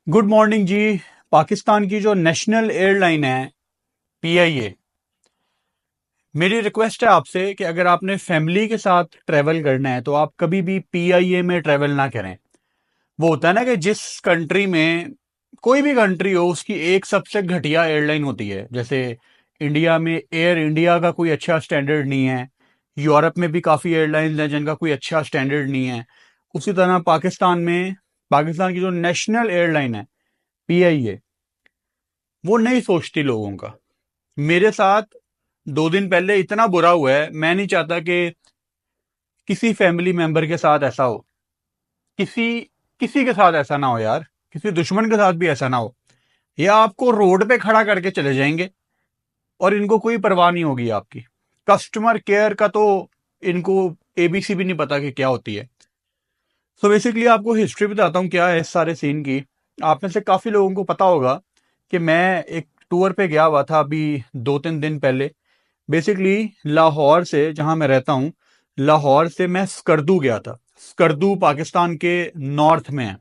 Good morning जी। पाकिस्तान की जो national airline है पीआईए, मेरी रिक्वेस्ट है आपसे कि अगर आपने फैमिली के साथ ट्रैवल करना है तो आप कभी भी पीआईए में ट्रैवल ना करें। वो होता है ना कि जिस कंट्री में, कोई भी कंट्री हो, उसकी एक सबसे घटिया एयरलाइन होती है। जैसे इंडिया में एयर इंडिया का कोई अच्छा स्टैंडर्ड नहीं है। यूरोप में भी काफ़ी एयरलाइंस हैं जिनका कोई अच्छा स्टैंडर्ड नहीं है। उसी तरह पाकिस्तान की जो नेशनल एयरलाइन है पीआईए, वो नहीं सोचती लोगों का। मेरे साथ 2 दिन पहले इतना बुरा हुआ है, मैं नहीं चाहता कि किसी फैमिली मेंबर के साथ ऐसा हो। किसी किसी के साथ ऐसा ना हो यार। किसी दुश्मन के साथ भी ऐसा ना हो। या आपको रोड पे खड़ा करके चले जाएंगे और इनको कोई परवाह नहीं होगी आपकी। कस्टमर केयर का तो इनको एबीसी भी नहीं पता कि क्या होती है। सो बेसिकली आपको हिस्ट्री बताता हूँ क्या है इस सारे सीन की। आप में से काफ़ी लोगों को पता होगा कि मैं एक टूर पे गया हुआ था अभी 2-3 दिन पहले। बेसिकली लाहौर से, जहां मैं रहता हूं, लाहौर से मैं स्कर्दू गया था। स्कर्दू पाकिस्तान के नॉर्थ में है।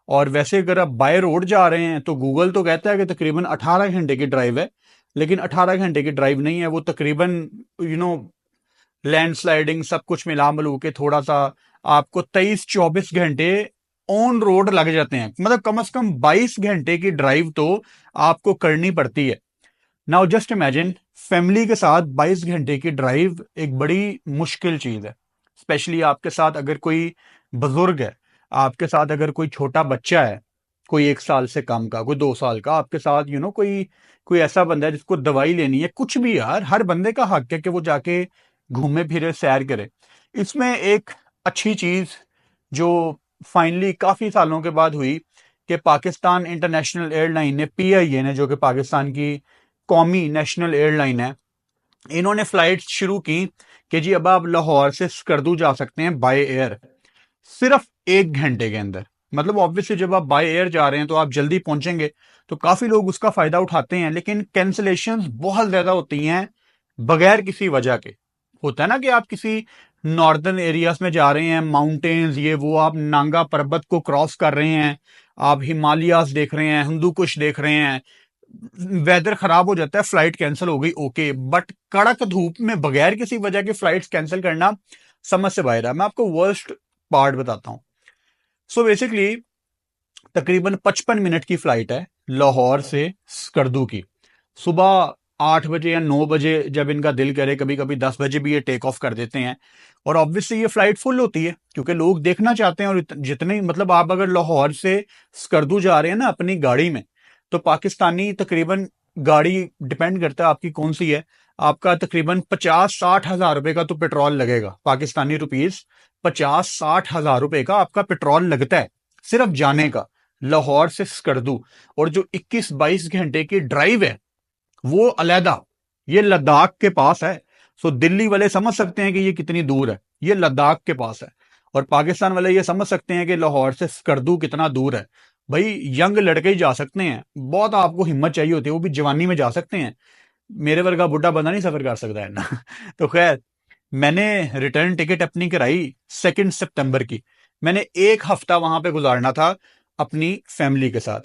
और वैसे अगर आप बाय रोड जा रहे हैं तो गूगल तो कहता है कि तकरीबन 18 घंटे की ड्राइव है। लेकिन 18 घंटे की ड्राइव नहीं है वो, तकरीबन यू नो लैंडस्लाइडिंग सब कुछ मिला मिलू के थोड़ा सा आपको 23-24 घंटे ऑन रोड लग जाते हैं। मतलब कम से कम 22 घंटे की ड्राइव तो आपको करनी पड़ती है। नाउ जस्ट इमेजिन, फैमिली के साथ 22 घंटे की ड्राइव एक बड़ी मुश्किल चीज है। स्पेशली आपके साथ अगर कोई बुजुर्ग है, आपके साथ अगर कोई छोटा बच्चा है, कोई 1 साल से कम का, कोई 2 साल का, आपके साथ कोई कोई ऐसा बंदा है जिसको दवाई लेनी है, कुछ भी यार, हर बंदे का हक है कि वो जाके घूमे फिरे, सैर करे। इसमें एक अच्छी चीज जो फाइनली काफी सालों के बाद हुई कि पाकिस्तान इंटरनेशनल एयरलाइन ने, पीआईए ने, जो कि पाकिस्तान की कौमी नेशनल एयरलाइन है, इन्होंने फ्लाइट शुरू की कि जी अब आप लाहौर से स्कर्दू जा सकते हैं बाय एयर, सिर्फ 1 घंटे के अंदर। मतलब ऑब्वियसली जब आप बाय एयर जा रहे हैं तो आप जल्दी पहुंचेंगे, तो काफी लोग उसका फायदा उठाते हैं। लेकिन कैंसलेशन बहुत ज्यादा होती हैं बगैर किसी वजह के। होता है ना कि आप किसी नॉर्दर्न एरियाज में जा रहे हैं, माउंटेन्स, ये वो, आप नांगा पर्वत को क्रॉस कर रहे हैं, आप हिमालयास देख रहे हैं, हिंदू कुश देख रहे हैं, वेदर खराब हो जाता है, फ्लाइट कैंसिल हो गई, ओके। बट कड़क धूप में बगैर किसी वजह के फ्लाइट्स कैंसिल करना समझ से बाहर है। मैं आपको वर्स्ट पार्ट बताता हूं। सो बेसिकली तकरीबन 55 मिनट की फ्लाइट है लाहौर से स्कर्दू की। सुबह 8 बजे या 9 बजे जब इनका दिल करे, कभी कभी 10 बजे भी ये टेक ऑफ कर देते हैं। और ऑब्वियसली ये फ्लाइट फुल होती है क्योंकि लोग देखना चाहते हैं। और जितने, मतलब आप अगर लाहौर से स्कर्दू जा रहे हैं ना अपनी गाड़ी में, तो पाकिस्तानी तकरीबन गाड़ी, डिपेंड करता है आपकी कौन सी है, आपका तकरीबन 50-60 हज़ार रुपए का तो पेट्रोल लगेगा, पाकिस्तानी रुपीज। 50-60 हज़ार रुपए का आपका पेट्रोल लगता है सिर्फ जाने का, लाहौर से स्कर्दू। और जो 21-22 घंटे की ड्राइव है वो अलहदा, ये लद्दाख के पास है। सो दिल्ली वाले समझ सकते हैं कि ये कितनी दूर है, ये लद्दाख के पास है। और पाकिस्तान वाले ये समझ सकते हैं कि लाहौर से स्कर्दू कितना दूर है। भाई यंग लड़के ही जा सकते हैं, बहुत आपको हिम्मत चाहिए होती है, वो भी जवानी में जा सकते हैं। मेरे वर्गा बुढ़ा बंदा नहीं सफर कर सकता है ना। तो खैर, मैंने रिटर्न टिकट अपनी कराई 2 सितंबर की। मैंने एक हफ्ता वहां पे गुजारना था अपनी फैमिली के साथ।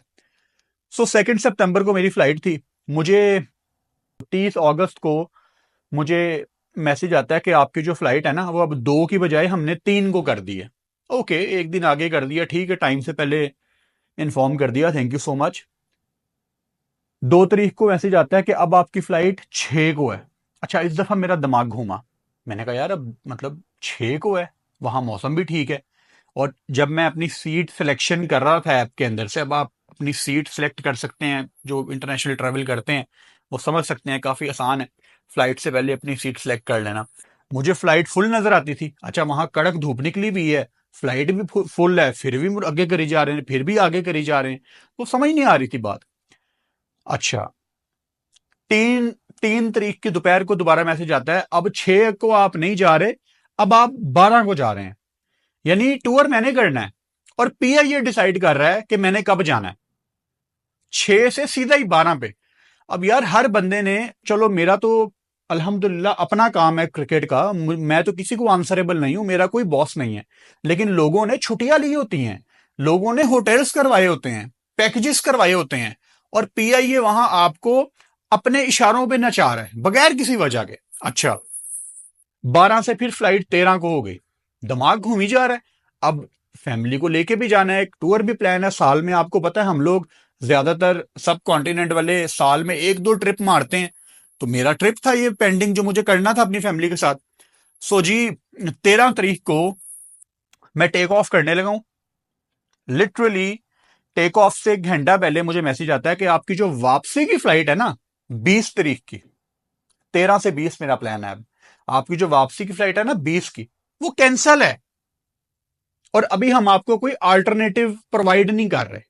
सो 2 सितंबर को मेरी फ्लाइट थी। मुझे 30 अगस्त को मुझे मैसेज आता है कि आपकी जो फ्लाइट है ना, वो अब 2 की बजाय हमने 3 को कर दी है। ओके, एक दिन आगे कर दिया, ठीक है, टाइम से पहले इन्फॉर्म कर दिया, थैंक यू सो मच। 2 तारीख को मैसेज आता है कि अब आपकी फ्लाइट 6 को है। अच्छा, इस दफा मेरा दिमाग घूमा। मैंने कहा यार, अब मतलब 6 को है, वहां मौसम भी ठीक है। और जब मैं अपनी सीट सिलेक्शन कर रहा था ऐप के अंदर से, अब आप अपनी सीट सिलेक्ट कर सकते हैं, जो इंटरनेशनल ट्रैवल करते हैं वो समझ सकते हैं, काफ़ी आसान है फ्लाइट से पहले अपनी सीट सिलेक्ट कर लेना। मुझे फ्लाइट फुल नज़र आती थी। अच्छा, वहाँ कड़क धूप निकली भी है, फ्लाइट भी फुल है, फिर भी आगे करी जा रहे हैं, फिर भी आगे करी जा रहे हैं, तो समझ नहीं आ रही थी बात। अच्छा, 3 तारीख की दोपहर को दोबारा मैसेज आता है, अब 6 को आप नहीं जा रहे, अब आप 12 को जा रहे हैं। यानी टूर मैंने करना है और पीआईए डिसाइड कर रहा है कि मैंने कब जाना है। 6 से सीधा ही 12 पे। अब यार हर बंदे ने, चलो मेरा तो अल्हम्दुलिल्लाह अपना काम है क्रिकेट का, मैं तो किसी को आंसरेबल नहीं हूं, मेरा कोई बॉस नहीं है। लेकिन लोगों ने छुट्टियां ली होती हैं, लोगों ने होटल्स करवाए होते हैं, पैकेजेस करवाए होते हैं, और पीआईए वहां आपको अपने इशारों पे नचा रहा है बगैर किसी वजह के। अच्छा, 12 से फिर फ्लाइट 13 को हो गई, दिमाग घूम ही जा रहा है। अब फैमिली को लेके भी जाना है, एक टूर भी प्लान है साल में। आपको पता है हम लोग ज्यादातर सब कॉन्टिनेंट वाले साल में 1-2 ट्रिप मारते हैं, तो मेरा ट्रिप था ये पेंडिंग जो मुझे करना था अपनी फैमिली के साथ। सो जी, 13 तारीख को मैं टेक ऑफ करने लगा हूं। लिटरली टेक ऑफ से 1 घंटा पहले मुझे मैसेज आता है कि आपकी जो वापसी की फ्लाइट है ना 20 तारीख की, 13 से 20 मेरा प्लान है, अब आपकी जो वापसी की फ्लाइट है ना 20 की, वो कैंसल है, और अभी हम आपको कोई अल्टरनेटिव प्रोवाइड नहीं कर रहे,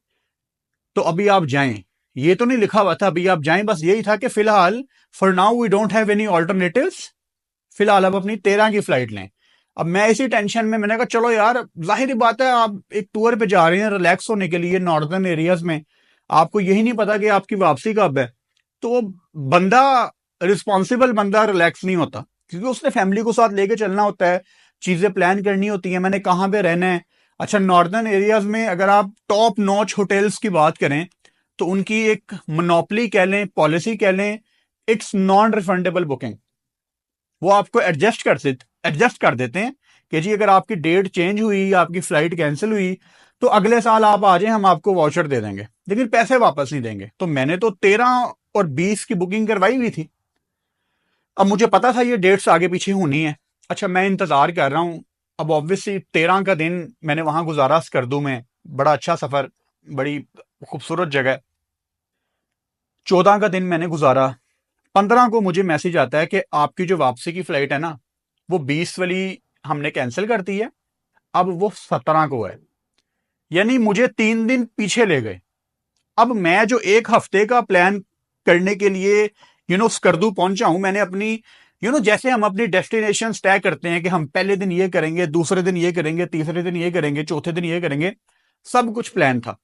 तो अभी आप जाएं। ये तो नहीं लिखा हुआ था अभी आप जाएं, बस यही था कि फिलहाल for now we don't have any alternatives, फिलहाल आप अपनी 13 की फ्लाइट लें। अब मैं इसी टेंशन में, मैंने कहा चलो यार, जाहिर बात है आप एक टूर पे जा रहे हैं रिलैक्स होने के लिए नॉर्दर्न एरियाज में, आपको यही नहीं पता कि आपकी वापसी कब है, तो वो बंदा, रिस्पॉन्सिबल बंदा रिलैक्स नहीं होता, क्योंकि उसने फैमिली को साथ लेके चलना होता है, चीजें प्लान करनी होती है, मैंने कहाँ पे रहना है। अच्छा, नॉर्दर्न एरियाज में अगर आप टॉप नॉच होटल्स की बात करें तो उनकी एक मोनोपली कह लें, पॉलिसी कह लें, इट्स नॉन रिफंडेबल बुकिंग। वो आपको एडजस्ट कर देते हैं कि जी अगर आपकी डेट चेंज हुई, आपकी फ्लाइट कैंसिल हुई, तो अगले साल आप आ जाएं, हम आपको वाउचर दे देंगे, लेकिन पैसे वापस नहीं देंगे। तो मैंने तो 13 और 20 की बुकिंग करवाई हुई थी, अब मुझे पता था ये डेट्स आगे पीछे होनी है। अच्छा, मैं इंतजार कर रहा हूं। अब ऑब्वियसली 13 का दिन मैंने वहां गुजारा स्कर्दू में, बड़ा अच्छा सफर, बड़ी खूबसूरत जगह। 14 का दिन मैंने गुजारा। 15 को मुझे मैसेज आता है कि आपकी जो वापसी की फ्लाइट है ना वो 20 वाली हमने कैंसिल कर दी है, अब वो 17 को है, यानी मुझे 3 दिन पीछे ले गए। अब मैं जो एक हफ्ते का प्लान करने के लिए स्कर्दू पहुंचा हूं, मैंने अपनी जैसे हम अपनी डेस्टिनेशन तय करते हैं कि हम पहले दिन ये करेंगे, दूसरे दिन ये करेंगे, तीसरे दिन ये करेंगे, चौथे दिन ये करेंगे, सब कुछ प्लान था।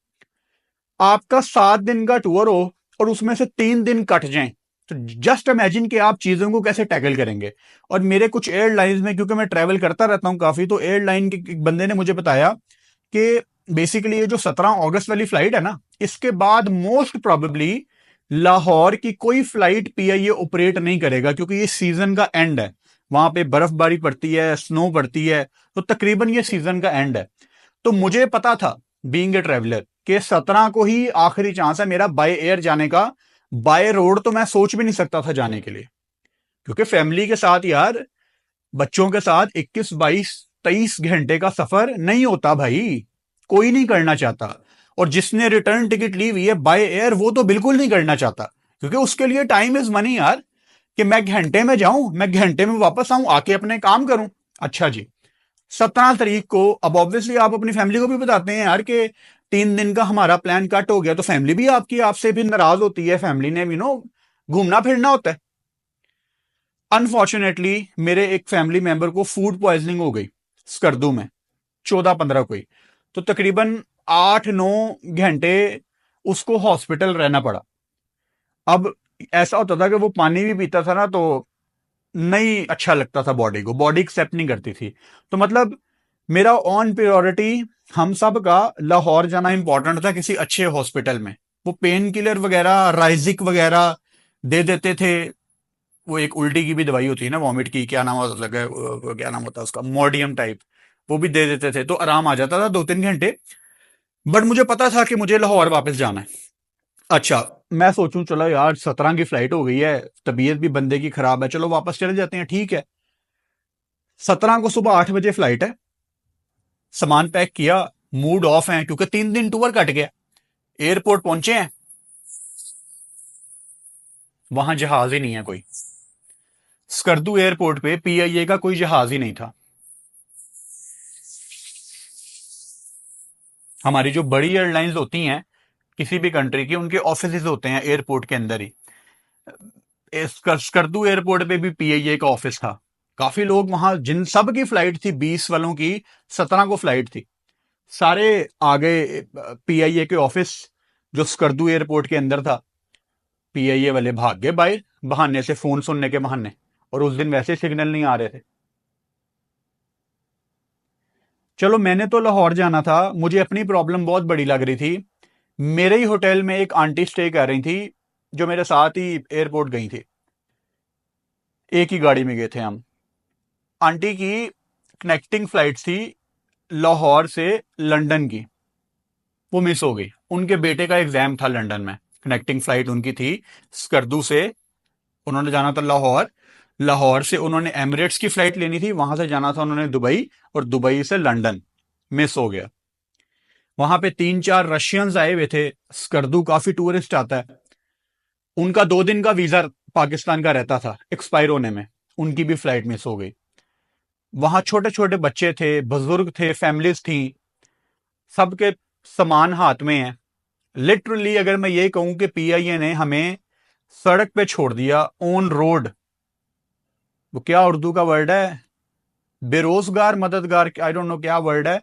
आपका 7 दिन का टूर हो और उसमें से 3 दिन कट जाएं, तो जस्ट इमेजिन कि आप चीजों को कैसे टैकल करेंगे। और मेरे कुछ एयरलाइंस में, क्योंकि मैं ट्रैवल करता रहता हूं काफी, तो एयरलाइन के एक बंदे ने मुझे बताया कि बेसिकली ये जो 17 अगस्त वाली फ्लाइट है ना, इसके बाद मोस्ट प्रोबेबली लाहौर की कोई फ्लाइट पीआईए ऑपरेट नहीं करेगा, क्योंकि ये सीजन का एंड है, वहां पे बर्फबारी पड़ती है, स्नो पड़ती है, तो तकरीबन ये सीजन का एंड है। तो मुझे पता था बीइंग ए ट्रेवलर कि 17 को ही आखिरी चांस है मेरा बाय एयर जाने का। बाय रोड तो मैं सोच भी नहीं सकता था जाने के लिए, क्योंकि फैमिली के साथ यार, बच्चों के साथ 21, 22, 23 घंटे का सफर नहीं होता भाई, कोई नहीं करना चाहता। और जिसने रिटर्न टिकट ली हुई है बाय एयर, वो तो बिल्कुल नहीं करना चाहता, क्योंकि उसके लिए टाइम इज मनी यार, कि मैं घंटे में जाऊं, मैं घंटे में वापस आऊं, आके अपने काम करूं। अच्छा जी, 17 तारीख को, अब ऑब्वियसली आप अपनी फैमिली को भी बताते हैं यार कि 3 दिन का हमारा प्लान कट हो गया, तो फैमिली भी आपकी आपसे भी नाराज होती है, फैमिली ने घूमना फिरना होता है। अनफॉर्चुनेटली मेरे एक फैमिली मेंबर को फूड पॉइजनिंग हो गई स्कर्दू में, 14-15 को ही, तो तकरीबन 8-9 घंटे उसको हॉस्पिटल रहना पड़ा। अब ऐसा होता था कि वो पानी भी पीता था ना, तो नहीं अच्छा लगता था, बॉडी एक्सेप्ट नहीं करती थी। तो मतलब मेरा ऑन प्रायोरिटी, हम सब का लाहौर जाना इंपॉर्टेंट था किसी अच्छे हॉस्पिटल में। वो पेन किलर वगैरह, राइजिक वगैरह दे देते थे। वो एक उल्टी की भी दवाई होती है ना, वॉमिट की, क्या नाम होता है, क्या नाम होता है उसका, मोडियम टाइप, वो भी दे देते थे, तो आराम आ जाता था 2-3 घंटे। बट मुझे पता था कि मुझे लाहौर वापस जाना है। अच्छा, मैं सोचूं चलो यार 17 की फ्लाइट हो गई है, तबीयत भी बंदे की खराब है, चलो वापस चले जाते हैं, ठीक है। 17 को सुबह 8 बजे फ्लाइट है, सामान पैक किया, मूड ऑफ है क्योंकि 3 दिन टूर कट गया। एयरपोर्ट पहुंचे हैं, वहां जहाज ही नहीं है कोई। स्कर्दू एयरपोर्ट पे पीआईए का कोई जहाज ही नहीं था। हमारी जो बड़ी एयरलाइंस होती हैं किसी भी कंट्री की, उनके ऑफिस होते हैं एयरपोर्ट के अंदर ही। स्कर्दू एयरपोर्ट पे भी पीआईए का ऑफिस था। काफी लोग वहां, जिन सब की फ्लाइट थी, 20 वालों की 17 को फ्लाइट थी, सारे आ गए पीआईए के ऑफिस जो स्कर्दू एयरपोर्ट के अंदर था। पीआईए वाले भाग गए बाहर, बहाने से, फोन सुनने के बहाने, और उस दिन वैसे सिग्नल नहीं आ रहे थे। चलो, मैंने तो लाहौर जाना था, मुझे अपनी प्रॉब्लम बहुत बड़ी लग रही थी। मेरे ही होटल में एक आंटी स्टे कर रही थी जो मेरे साथ ही एयरपोर्ट गई थी। एक ही गाड़ी में गए थे हम। आंटी की कनेक्टिंग फ्लाइट थी लाहौर से लंदन की, वो मिस हो गई। उनके बेटे का एग्जाम था लंदन में, कनेक्टिंग फ्लाइट उनकी थी स्कर्दू से। उन्होंने जाना था लाहौर, लाहौर से उन्होंने एमिरेट्स की फ्लाइट लेनी थी, वहां से जाना था उन्होंने दुबई, और दुबई से लंदन। मिस हो गया। वहां पे 3-4 रशियंस आए हुए थे। स्कर्दू काफी टूरिस्ट आता है। उनका 2 दिन का वीजा पाकिस्तान का रहता था एक्सपायर होने में, उनकी भी फ्लाइट मिस हो गई। वहां छोटे छोटे बच्चे थे, बुजुर्ग थे, फैमिलीज थी, सबके सामान हाथ में है। लिटरली अगर मैं ये कहूं कि पीआईए ने हमें सड़क पे छोड़ दिया, ऑन रोड। वो क्या उर्दू का वर्ड है, बेरोजगार मददगार, आई डोंट नो क्या वर्ड है,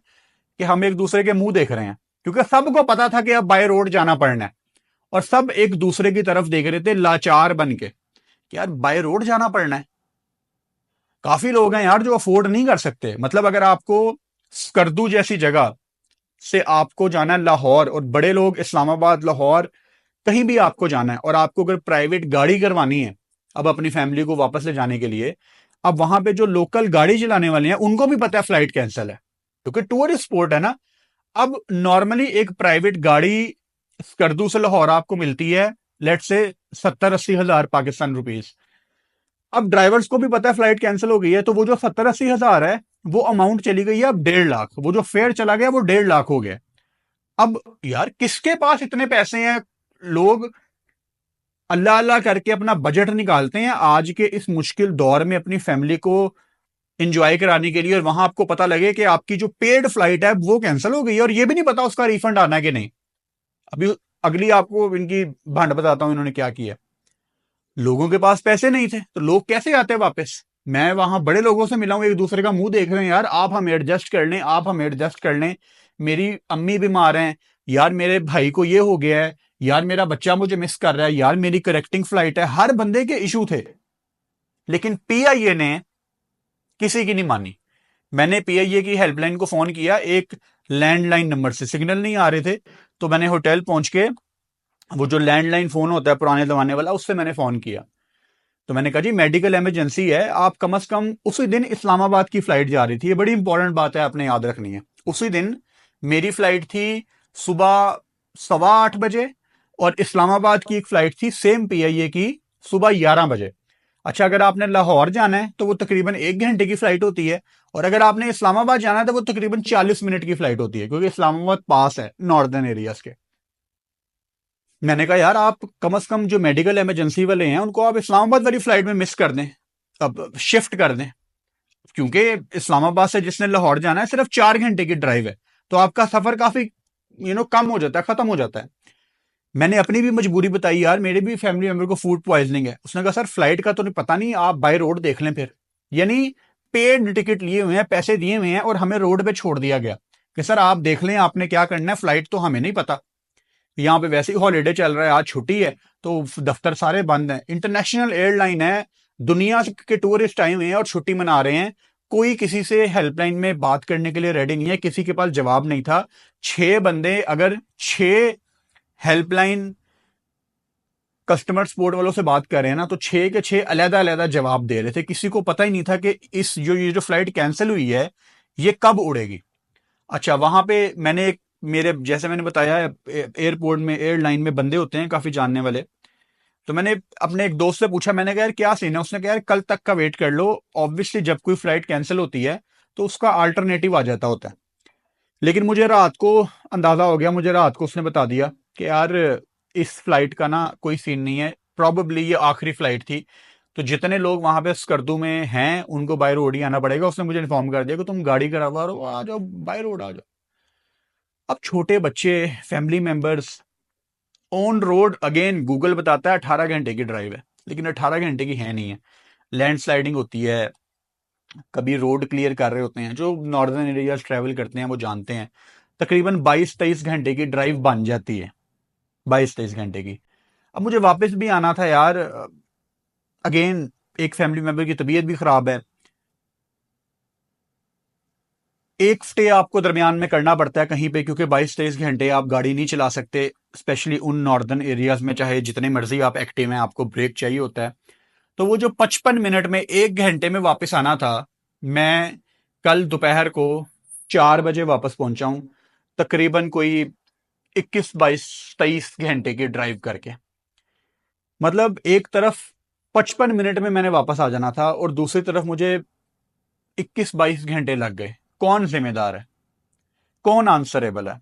कि हम एक दूसरे के मुंह देख रहे हैं। क्योंकि सबको पता था कि अब बाय रोड जाना पड़ना है, और सब एक दूसरे की तरफ देख रहे थे लाचार बन के कि यार बाय रोड जाना पड़ना है। काफी लोग हैं यार जो अफोर्ड नहीं कर सकते। मतलब अगर आपको स्कर्दू जैसी जगह से आपको जाना है लाहौर, और बड़े लोग इस्लामाबाद, लाहौर, कहीं भी आपको जाना है, और आपको अगर प्राइवेट गाड़ी करवानी है अब अपनी फैमिली को वापस ले जाने के लिए, अब वहां पे जो लोकल गाड़ी चलाने वाले हैं उनको भी पता है फ्लाइट कैंसिल है, क्योंकि टूरिस्ट स्पॉट है ना। अब नॉर्मली एक प्राइवेट गाड़ी स्कर्दू से लाहौर आपको मिलती है, लेट से 70-80 हजार पाकिस्तान रुपीज। अब ड्राइवर्स को भी पता है फ्लाइट कैंसिल हो गई है, तो वो जो 70-80 हजार है वो अमाउंट चली गई है अब 1.5 लाख। वो जो फेयर चला गया वो 1.5 लाख हो गया। अब यार किसके पास इतने पैसे हैं? लोग अल्लाह अल्लाह करके अपना बजट निकालते हैं आज के इस मुश्किल दौर में अपनी फैमिली को एंजॉय कराने के लिए, और वहां आपको पता लगे कि आपकी जो पेड फ्लाइट है वो कैंसिल हो गई है, और ये भी नहीं पता उसका रिफंड आना है कि नहीं। अभी अगली आपको इनकी भांड बताता हूं इन्होंने क्या किया। लोगों के पास पैसे नहीं थे तो लोग कैसे आते वापस? मैं वहां बड़े लोगों से मिला हूं, एक दूसरे का मुंह देख रहे हैं, यार आप हमें एडजस्ट कर लें, आप हमें एडजस्ट कर लें, मेरी अम्मी बीमार हैं, यार मेरे भाई को ये हो गया है, यार मेरा बच्चा मुझे मिस कर रहा है, यार मेरी करेक्टिंग फ्लाइट है। हर बंदे के इशू थे, लेकिन पीआईए ने किसी की नहीं मानी। मैंने पीआईए की हेल्पलाइन को फोन किया, एक लैंडलाइन नंबर से, सिग्नल नहीं आ रहे थे, तो मैंने होटल पहुंच के वो जो लैंडलाइन फोन होता है पुराने जमाने वाला, उससे मैंने फोन किया। तो मैंने कहा जी मेडिकल इमरजेंसी है, आप कम से कम, उसी दिन इस्लामाबाद की फ्लाइट जा रही थी, ये बड़ी इंपॉर्टेंट बात है आपने याद रखनी है। उसी दिन मेरी फ्लाइट थी सुबह 8:15 बजे, और इस्लामाबाद की एक फ्लाइट थी सेम पीआईए की सुबह 11 बजे। अच्छा, अगर आपने लाहौर जाना है तो वो तकरीबन 1 घंटे की फ्लाइट होती है, और अगर आपने इस्लामाबाद जाना है तो वो तकरीबन 40 मिनट की फ्लाइट होती है, क्योंकि इस्लामाबाद पास है नॉर्दर्न एरियाज के। मैंने कहा यार आप कम से कम जो मेडिकल इमरजेंसी वाले हैं उनको आप इस्लामाबाद वाली फ्लाइट में मिस कर दें, अब शिफ्ट कर दें, क्योंकि इस्लामाबाद से जिसने लाहौर जाना है सिर्फ 4 घंटे की ड्राइव है, तो आपका सफर काफी कम हो जाता है, खत्म हो जाता है। मैंने अपनी भी मजबूरी बताई, यार मेरे भी फैमिली मेंबर को फूड पॉइजनिंग है। उसने कहा सर फ्लाइट का तो नहीं पता, नहीं आप बाय रोड देख लें फिर। यानी पेड टिकट लिए हुए हैं, पैसे दिए हुए हैं, और हमें रोड पे छोड़ दिया गया कि सर आप देख लें आपने क्या करना है, फ्लाइट तो हमें नहीं पता। यहाँ पे वैसे ही हॉलीडे चल रहा है, आज छुट्टी है, तो दफ्तर सारे बंद हैं, इंटरनेशनल एयरलाइन है, दुनिया के टूरिस्ट आए हुए हैं और छुट्टी मना रहे हैं। कोई किसी से हेल्पलाइन में बात करने के लिए रेडी नहीं है, किसी के पास जवाब नहीं था। 6 बंदे अगर 6 हेल्पलाइन कस्टमर सपोर्ट वालों से बात कर रहे हैं ना, तो 6 के 6 अलग अलग जवाब दे रहे थे। किसी को पता ही नहीं था कि ये जो फ्लाइट कैंसिल हुई है ये कब उड़ेगी। अच्छा, वहां पे मैंने एक, मेरे जैसे मैंने बताया एयरपोर्ट में एयरलाइन में बंदे होते हैं काफी जानने वाले, तो मैंने अपने एक दोस्त से पूछा, मैंने कहा यार क्या सीन है? उसने कहा यार कल तक का वेट कर लो, ऑब्वियसली जब कोई फ्लाइट कैंसिल होती है तो उसका अल्टरनेटिव आ जाता होता है। लेकिन मुझे रात को अंदाजा हो गया, मुझे रात को उसने बता दिया कि यार इस फ्लाइट का ना कोई सीन नहीं है, प्रॉबेबली ये आखिरी फ्लाइट थी, तो जितने लोग वहां पे स्कर्दू में हैं उनको बाय रोड ही आना पड़ेगा। उसने मुझे इन्फॉर्म कर दिया कि तुम गाड़ी करवा लो, आ जाओ बाय रोड आ जाओ। अब छोटे बच्चे, family members, on road, again Google बताता है 18 घंटे की ड्राइव है, लेकिन 18 घंटे की है नहीं है। लैंड स्लाइडिंग होती है, कभी रोड क्लियर कर रहे होते हैं, जो नॉर्दर्न एरियाज ट्रैवल करते हैं वो जानते हैं। तकरीबन 22-23 घंटे की ड्राइव बन जाती है, 22-23 घंटे की। अब मुझे वापस भी आना था यार, अगेन एक फैमिली मेंबर की तबीयत भी खराब है। एक स्टे आपको दरमियान में करना पड़ता है कहीं पे, क्योंकि 22-23 घंटे आप गाड़ी नहीं चला सकते, स्पेशली उन नॉर्दर्न एरियाज में। चाहे जितने मर्जी आप एक्टिव हैं, आपको ब्रेक चाहिए होता है। तो वो जो 55 मिनट में 1 घंटे में वापस आना था, मैं कल दोपहर को 4 बजे वापस पहुंचा हूं, तकरीबन कोई 21-22-23 घंटे की ड्राइव करके। मतलब एक तरफ 55 मिनट में मैंने वापस आ जाना था और दूसरी तरफ मुझे 21-22 घंटे लग गए। कौन जिम्मेदार है, कौन आंसरेबल है?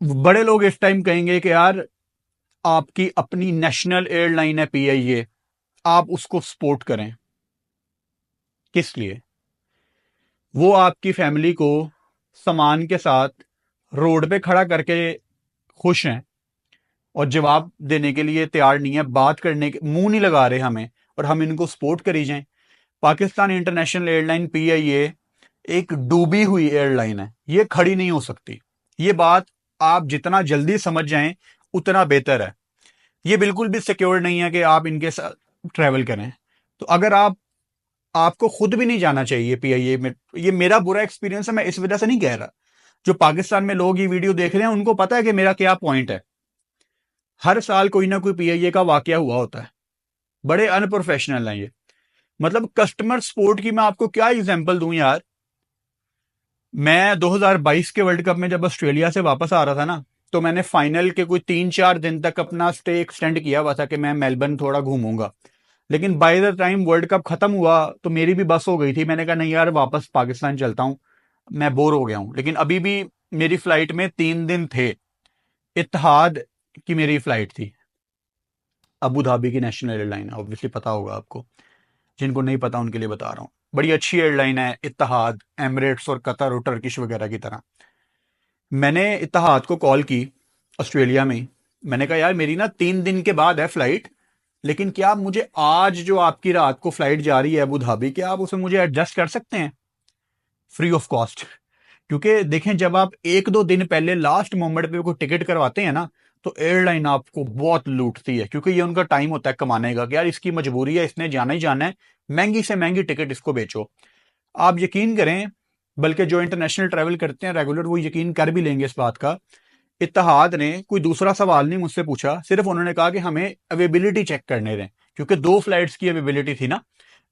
बड़े लोग इस टाइम कहेंगे कि यार आपकी अपनी नेशनल एयरलाइन है पीआईए, आप उसको सपोर्ट करें। किस लिए? वो आपकी फैमिली को सामान के साथ रोड पे खड़ा करके खुश हैं और जवाब देने के लिए तैयार नहीं है, बात करने के मुंह नहीं लगा रहे हमें, और हम इनको सपोर्ट करी जाएं। पाकिस्तान इंटरनेशनल एयरलाइन पीआईए एक डूबी हुई एयरलाइन है, ये खड़ी नहीं हो सकती। ये बात आप जितना जल्दी समझ जाएं उतना बेहतर है। ये बिल्कुल भी सिक्योर नहीं है कि आप इनके साथ ट्रैवल करें। तो अगर आपको खुद भी नहीं जाना चाहिए पीआईए में। ये मेरा बुरा एक्सपीरियंस है, मैं इस वजह से नहीं कह रहा। जो पाकिस्तान में लोग ये वीडियो देख रहे हैं उनको पता है कि मेरा क्या पॉइंट है। हर साल कोई ना कोई पीआईए का वाकया हुआ होता है। बड़े अनप्रोफेशनल हैं ये। मतलब कस्टमर सपोर्ट की मैं आपको क्या एग्जांपल दूं यार। मैं 2022 के वर्ल्ड कप में जब ऑस्ट्रेलिया से वापस आ रहा था ना, तो मैंने फाइनल के कोई 3-4 दिन तक अपना स्टे एक्सटेंड किया हुआ था कि मैं मेलबर्न थोड़ा घूमूंगा। लेकिन by the time world cup खत्म हुआ तो मेरी भी बस हो गई थी। मैंने कहा नहीं यार, वापस पाकिस्तान चलता हूं, मैं बोर हो गया हूं। लेकिन अभी भी मेरी फ्लाइट में 3 दिन थे। इत्तेहाद की मेरी फ्लाइट थी, अबू धाबी की नेशनल एयरलाइन है, ऑब्वियसली पता होगा आपको। जिनको नहीं पता उनके लिए बता रहा हूँ, बड़ी अच्छी एयरलाइन है इत्तेहाद, एमिरेट्स और कतर और टर्किश वगैरह की तरह। मैंने इत्तेहाद को कॉल की ऑस्ट्रेलिया में। मैंने कहा यार मेरी ना 3 दिन के बाद है फ्लाइट, लेकिन क्या आप मुझे आज जो आपकी रात को फ्लाइट जा रही है अबू धाबी, क्या आप उसे मुझे एडजस्ट कर सकते हैं फ्री ऑफ कॉस्ट? क्योंकि देखें, जब आप 1-2 दिन पहले लास्ट मोमेंट पे कोई टिकट करवाते हैं ना, तो एयरलाइन आपको बहुत लूटती है, क्योंकि ये उनका टाइम होता है कमाने का कि यार इसकी मजबूरी है, इसने जाना ही जाना है, महंगी से महंगी टिकट इसको बेचो। आप यकीन करें, बल्कि जो इंटरनेशनल ट्रैवल करते हैं रेगुलर, वो यकीन कर भी लेंगे इस बात का। इत्तेहाद ने कोई दूसरा सवाल नहीं मुझसे पूछा, सिर्फ उन्होंने कहा कि हमें अवेबिलिटी चेक करने दें, क्योंकि 2 फ्लाइट्स की अवेबिलिटी थी ना,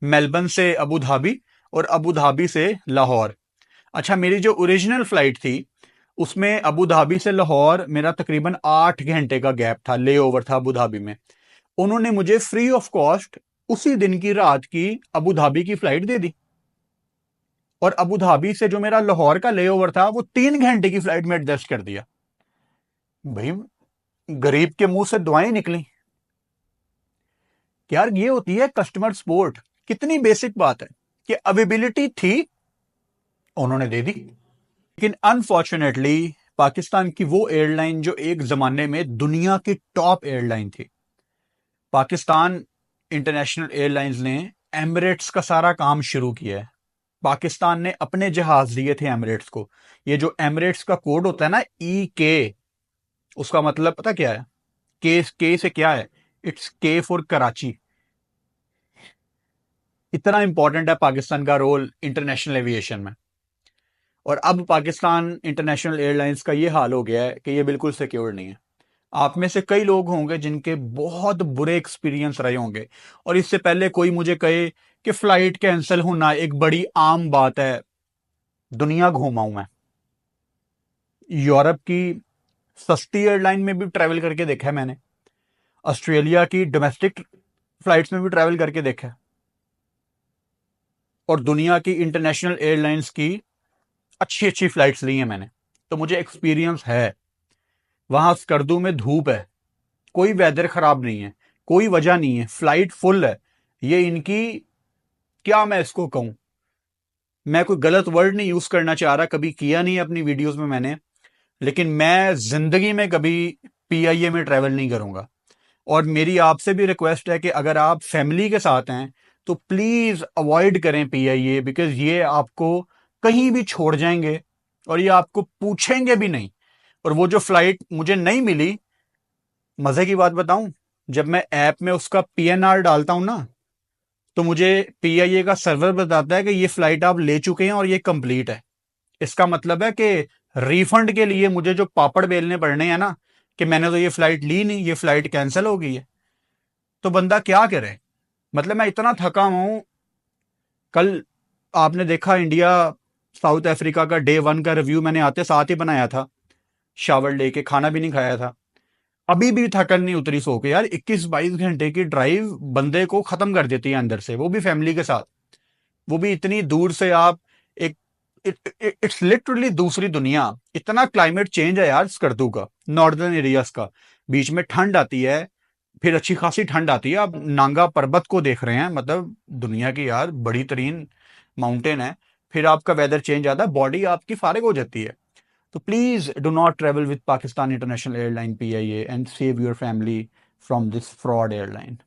मेलबर्न से अबू धाबी और अबू धाबी से लाहौर। अच्छा, मेरी जो ओरिजिनल फ्लाइट थी उसमें अबू धाबी से लाहौर मेरा तकरीबन 8 घंटे का गैप था, ले ओवर था अबू धाबी में। उन्होंने मुझे फ्री ऑफ कॉस्ट उसी दिन की रात की अबू धाबी की फ्लाइट दे दी, और अबू धाबी से जो मेरा लाहौर का ले ओवर था वो 3 घंटे की फ्लाइट में एडजस्ट कर दिया। भाई, गरीब के मुंह से दुआएं निकली। यार ये होती है कस्टमर सपोर्ट। कितनी बेसिक बात है कि अवेबिलिटी थी, उन्होंने दे दी। लेकिन अनफॉर्चुनेटली पाकिस्तान की वो एयरलाइन जो एक जमाने में दुनिया की टॉप एयरलाइन थी, पाकिस्तान इंटरनेशनल एयरलाइंस ने एमिरेट्स का सारा काम शुरू किया है। पाकिस्तान ने अपने जहाज दिए थे एमिरेट्स को। ये जो एमिरेट्स का कोड होता है ना, के, उसका मतलब पता क्या है? के से क्या है? इट्स के फॉर कराची। इतना इंपॉर्टेंट है पाकिस्तान का रोल इंटरनेशनल एविएशन में। और अब पाकिस्तान इंटरनेशनल एयरलाइंस का ये हाल हो गया है कि ये बिल्कुल सिक्योर नहीं है। आप में से कई लोग होंगे जिनके बहुत बुरे एक्सपीरियंस रहे होंगे, और इससे पहले कोई मुझे कहे कि फ्लाइट कैंसिल होना एक बड़ी आम बात है। दुनिया घूमा हूं मैं, यूरोप की सस्ती एयरलाइन में भी ट्रैवल करके देखा है मैंने, ऑस्ट्रेलिया की डोमेस्टिक फ्लाइट्स में भी ट्रैवल करके देखा है, और दुनिया की इंटरनेशनल एयरलाइंस की अच्छी अच्छी फ्लाइट्स ली हैं मैंने। तो मुझे एक्सपीरियंस है। वहां स्कर्दू में धूप है, कोई वेदर खराब नहीं है, कोई वजह नहीं है, फ्लाइट फुल है। ये इनकी, क्या मैं इसको कहूं, मैं कोई गलत वर्ड नहीं यूज करना चाह रहा, कभी किया नहीं अपनी वीडियोस में मैंने, लेकिन मैं जिंदगी में कभी पीआईए में ट्रैवल नहीं करूंगा। और मेरी आपसे भी रिक्वेस्ट है कि अगर आप फैमिली के साथ हैं तो प्लीज अवॉइड करें पीआईए, बिकॉज ये आपको कहीं भी छोड़ जाएंगे और ये आपको पूछेंगे भी नहीं। और वो जो फ्लाइट मुझे नहीं मिली, मजे की बात बताऊं, जब मैं ऐप में उसका पीएनआर डालता हूं ना, तो मुझे पीआईए का सर्वर बताता है कि ये फ्लाइट आप ले चुके हैं और ये कंप्लीट है। इसका मतलब है कि रिफंड के लिए मुझे जो पापड़ बेलने पड़ने हैं ना, कि मैंने तो ये फ्लाइट ली नहीं, ये फ्लाइट कैंसिल हो गई है, तो बंदा क्या करे? मतलब मैं इतना थका हूं। कल आपने देखा इंडिया साउथ अफ्रीका का डे 1 का रिव्यू मैंने आते साथ ही बनाया था, शावर लेके, खाना भी नहीं खाया था। अभी भी थकन नहीं उतरी सो के यार। 21-22 घंटे की ड्राइव बंदे को खत्म कर देती है अंदर से, वो भी फैमिली के साथ, वो भी इतनी दूर से। आप एक, इट्स लिटरली दूसरी दुनिया। इतना क्लाइमेट चेंज है यार स्कर्दू का, नॉर्दर्न एरियाज का। बीच में ठंड आती है, फिर अच्छी खासी ठंड आती है। आप नांगा पर्वत को देख रहे हैं, मतलब दुनिया की यार बड़ी तरीन माउंटेन है। फिर आपका वेदर चेंज आता है, बॉडी आपकी फारिग हो जाती है। तो please do not travel with Pakistan international airline PIA and save your family from this fraud airline.